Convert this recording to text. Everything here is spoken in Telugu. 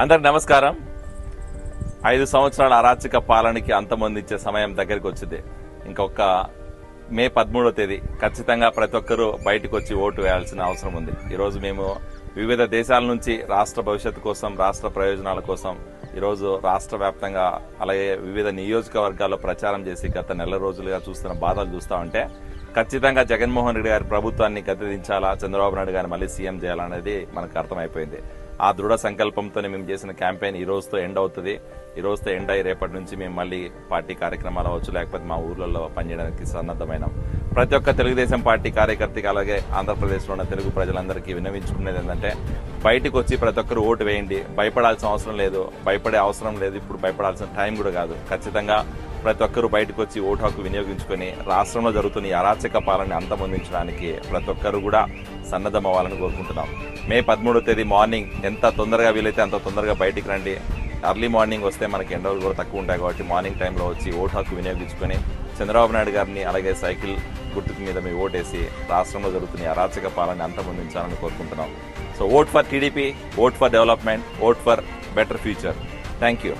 అందరికి నమస్కారం. 5 సంవత్సరాల అరాచక పాలనకి అంతమొందించే సమయం దగ్గరికి వచ్చింది. ఇంకొక మే 13వ తేదీ ఖచ్చితంగా ప్రతి ఒక్కరూ బయటకు వచ్చి ఓటు వేయాల్సిన అవసరం ఉంది. ఈరోజు మేము వివిధ దేశాల నుంచి రాష్ట్ర భవిష్యత్తు కోసం, రాష్ట్ర ప్రయోజనాల కోసం ఈరోజు రాష్ట్ర వ్యాప్తంగా అలాగే వివిధ నియోజకవర్గాల్లో ప్రచారం చేసి గత నెల రోజులుగా చూస్తున్న బాధలు చూస్తా ఉంటే ఖచ్చితంగా జగన్మోహన్ రెడ్డి గారి ప్రభుత్వాన్ని గద్దెదించాలా, చంద్రబాబు నాయుడు గారిని మళ్ళీ సీఎం చేయాలనేది మనకు అర్థమైపోయింది. ఆ దృఢ సంకల్పంతోనే మేము చేసిన క్యాంపెయిన్ ఈ రోజుతో ఎండ్ అవుతుంది. ఈ రోజుతో ఎండ్ అయ్యి రేపటి నుంచి మేము మళ్ళీ పార్టీ కార్యక్రమాలు అవ్వచ్చు, లేకపోతే మా ఊర్లలో పనిచేయడానికి సన్నద్దమైనాం. ప్రతి ఒక్క తెలుగుదేశం పార్టీ కార్యకర్తకి అలాగే ఆంధ్రప్రదేశ్లో ఉన్న తెలుగు ప్రజలందరికీ విన్నవించుకునేది ఏంటంటే బయటకు వచ్చి ప్రతి ఒక్కరు ఓటు వేయండి. భయపడాల్సిన అవసరం లేదు, భయపడే అవసరం లేదు, ఇప్పుడు భయపడాల్సిన టైం కూడా కాదు. ఖచ్చితంగా ప్రతి ఒక్కరూ బయటకు వచ్చి ఓటు హక్కు వినియోగించుకుని రాష్ట్రంలో జరుగుతున్న ఈ అరాచక పాలనని అంతమొందించడానికి ప్రతి ఒక్కరు కూడా సన్నద్ధం అవ్వాలని కోరుకుంటున్నాం. మే 13వ తేదీ మార్నింగ్ ఎంత తొందరగా వీలైతే అంత తొందరగా బయటికి రండి. అర్లీ మార్నింగ్ వస్తే మనకి ఎండలు కూడా తక్కువ ఉంటాయి కాబట్టి మార్నింగ్ టైంలో వచ్చి ఓటు హక్కు వినియోగించుకొని చంద్రబాబు నాయుడు గారిని అలాగే సైకిల్ గుర్తు మీద మీ ఓటేసి రాష్ట్రంలో జరుగుతున్న అరాచక పాలనని అంతమొందించాలని కోరుకుంటున్నాం. So vote for TDP, vote for development, vote for better future. Thank you.